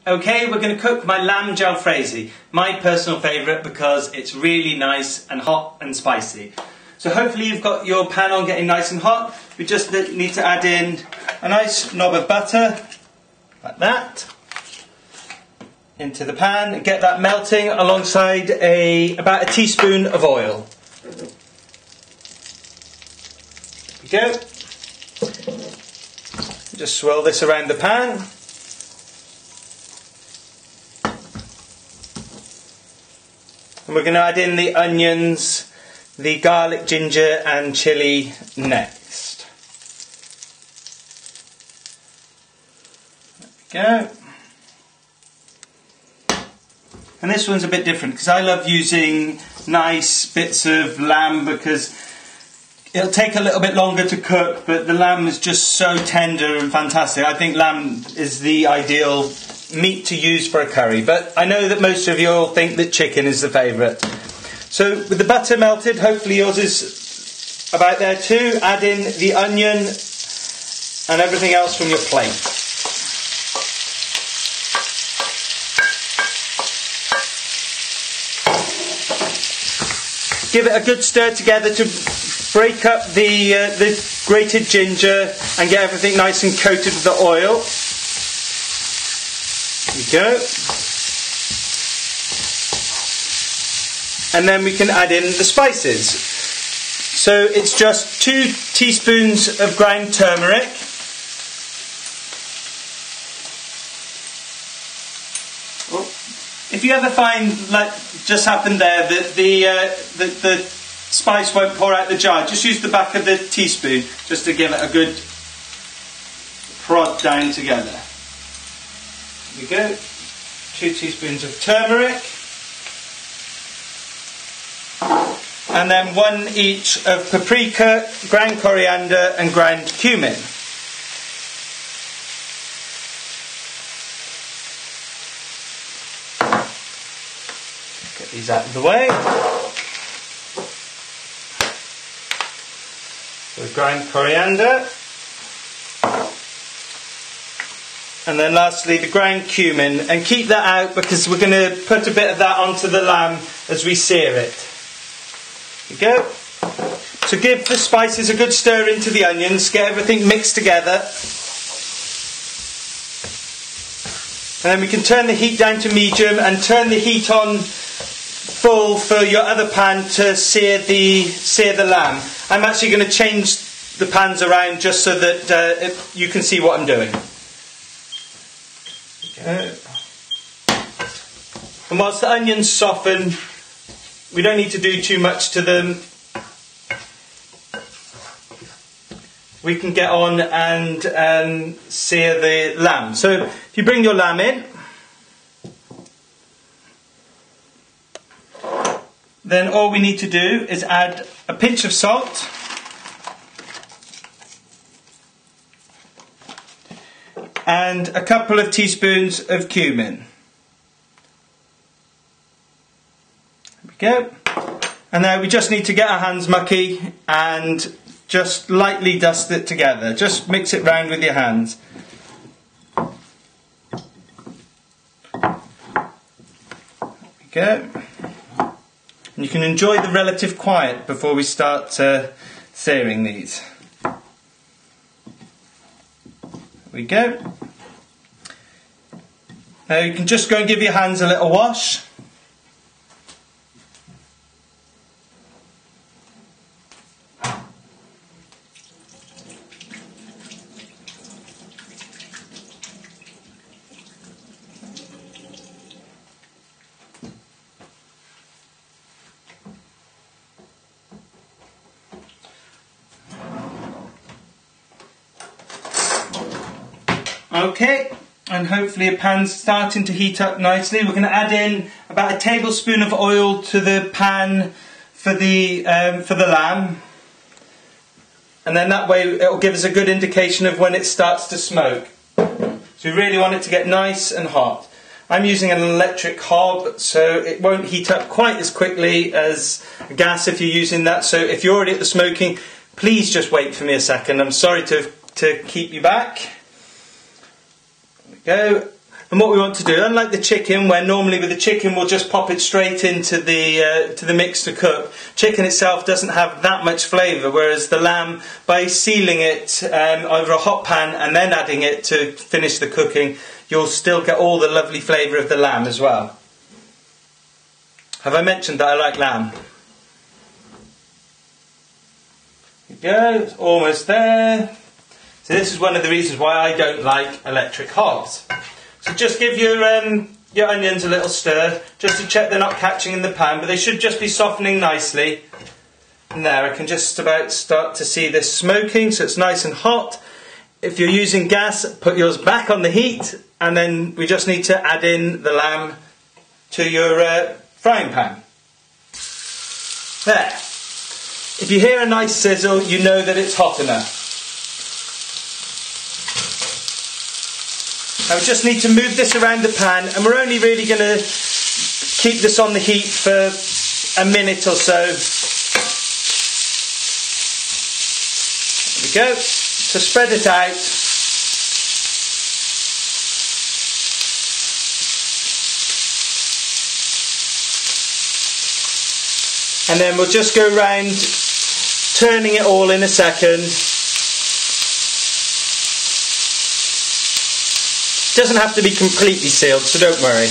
Okay, we're going to cook my lamb jalfrezi, my personal favourite because it's really nice and hot and spicy. So hopefully you've got your pan on getting nice and hot. We just need to add in a nice knob of butter, like that, into the pan and get that melting alongside about a teaspoon of oil. There we go. Just swirl this around the pan. And we're going to add in the onions, the garlic, ginger and chilli next. There we go. And this one's a bit different because I love using nice bits of lamb because it'll take a little bit longer to cook, but the lamb is just so tender and fantastic. I think lamb is the ideal meat to use for a curry, but I know that most of you all think that chicken is the favourite. So with the butter melted, hopefully yours is about there too, add in the onion and everything else from your plate. Give it a good stir together to break up the grated ginger and get everything nice and coated with the oil. There we go. And then we can add in the spices. So it's just 2 teaspoons of ground turmeric. If you ever find, like just happened there, that the spice won't pour out the jar, just use the back of the teaspoon just to give it a good prod down together. There we go. 2 teaspoons of turmeric. And then 1 each of paprika, ground coriander and ground cumin. Get these out of the way. So ground coriander. And then lastly the ground cumin, and keep that out because we're going to put a bit of that onto the lamb as we sear it. There we go. So give the spices a good stir into the onions, get everything mixed together. And then we can turn the heat down to medium and turn the heat on full for your other pan to sear the lamb. I'm actually going to change the pans around just so that you can see what I'm doing. Okay. And whilst the onions soften, we don't need to do too much to them. We can get on and sear the lamb. So if you bring your lamb in, then all we need to do is add a pinch of salt, and a couple of teaspoons of cumin. There we go. And now we just need to get our hands mucky and just lightly dust it together. Just mix it round with your hands. There we go. And you can enjoy the relative quiet before we start searing these. There we go. Now you can just go and give your hands a little wash. Okay, and hopefully the pan's starting to heat up nicely. We're going to add in about a tablespoon of oil to the pan for the lamb, and then that way it will give us a good indication of when it starts to smoke. So we really want it to get nice and hot. I'm using an electric hob, so it won't heat up quite as quickly as gas if you're using that. So if you're already at the smoking, please just wait for me a second. I'm sorry to keep you back. There we go. And what we want to do, unlike the chicken, where normally with the chicken we'll just pop it straight into the mix to cook, chicken itself doesn't have that much flavour, whereas the lamb, by sealing it over a hot pan and then adding it to finish the cooking, you'll still get all the lovely flavour of the lamb as well. Have I mentioned that I like lamb? There we go, it's almost there. So this is one of the reasons why I don't like electric hobs. So just give your onions a little stir, just to check they're not catching in the pan, but they should just be softening nicely. And there, I can just about start to see this smoking, so it's nice and hot. If you're using gas, put yours back on the heat, and then we just need to add in the lamb to your frying pan. There. If you hear a nice sizzle, you know that it's hot enough. Now we just need to move this around the pan, and we're only really going to keep this on the heat for a minute or so. There we go. So spread it out. And then we'll just go round turning it all in a second. It doesn't have to be completely sealed, so don't worry.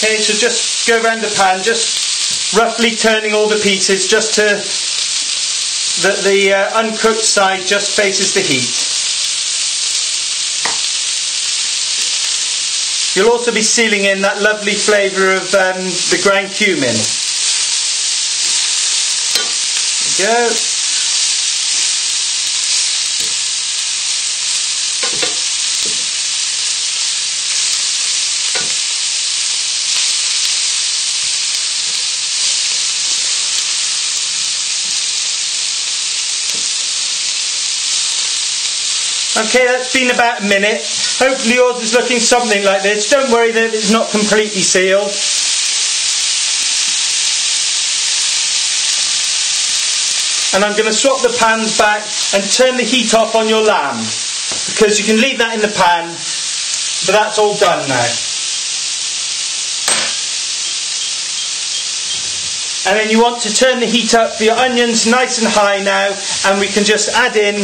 Okay, so just go around the pan, just roughly turning all the pieces, just to that the uncooked side just faces the heat. You'll also be sealing in that lovely flavour of the ground cumin. There we go. Okay, that's been about a minute. Hopefully yours is looking something like this. Don't worry that it's not completely sealed. And I'm going to swap the pans back and turn the heat off on your lamb, because you can leave that in the pan, but that's all done now. And then you want to turn the heat up for your onions nice and high now, and we can just add in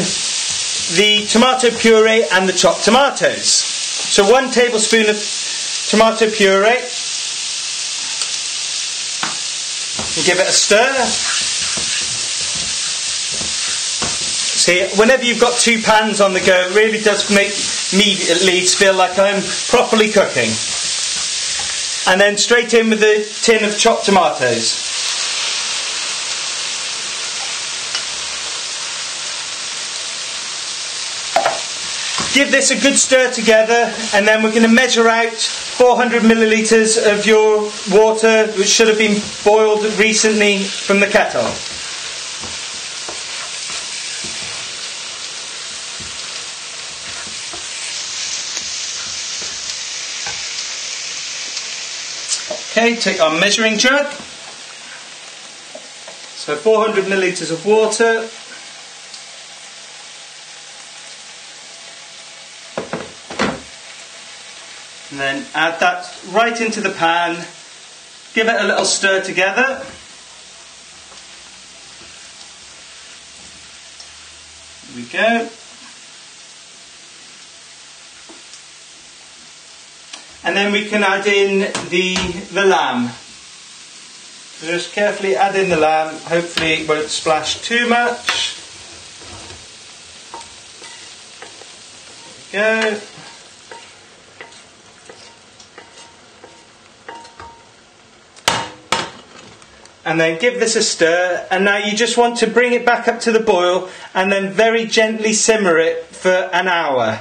the tomato puree and the chopped tomatoes. So 1 tablespoon of tomato puree. And give it a stir. See, whenever you've got 2 pans on the go, it really does make me at least feel like I'm properly cooking. And then straight in with the tin of chopped tomatoes. Give this a good stir together, and then we're going to measure out 400 millilitres of your water, which should have been boiled recently from the kettle. Okay, take our measuring jug. So 400 millilitres of water. And then add that right into the pan. Give it a little stir together. There we go. And then we can add in the lamb. So just carefully add in the lamb. Hopefully it won't splash too much. There we go. And then give this a stir, and now you just want to bring it back up to the boil and then very gently simmer it for an hour,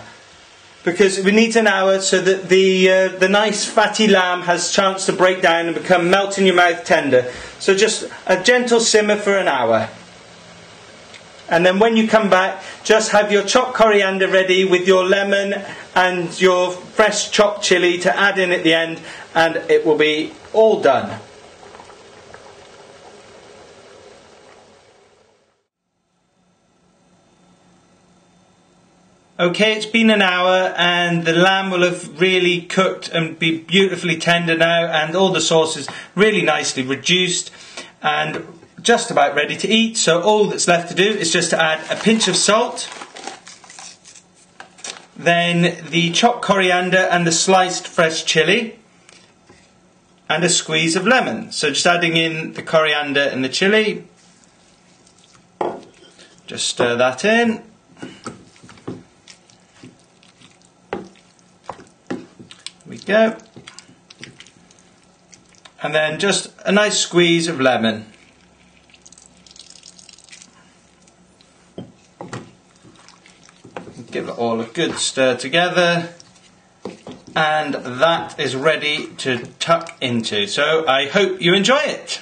because we need an hour so that the nice fatty lamb has a chance to break down and become melt in your mouth tender. So just a gentle simmer for an hour. And then when you come back, just have your chopped coriander ready with your lemon and your fresh chopped chilli to add in at the end, and it will be all done. Okay, it's been an hour and the lamb will have really cooked and be beautifully tender now, and all the sauce is really nicely reduced and just about ready to eat. So all that's left to do is just to add a pinch of salt, then the chopped coriander and the sliced fresh chilli, and a squeeze of lemon. So just adding in the coriander and the chilli, just stir that in. We go, and then just a nice squeeze of lemon. Give it all a good stir together, and that is ready to tuck into. So I hope you enjoy it.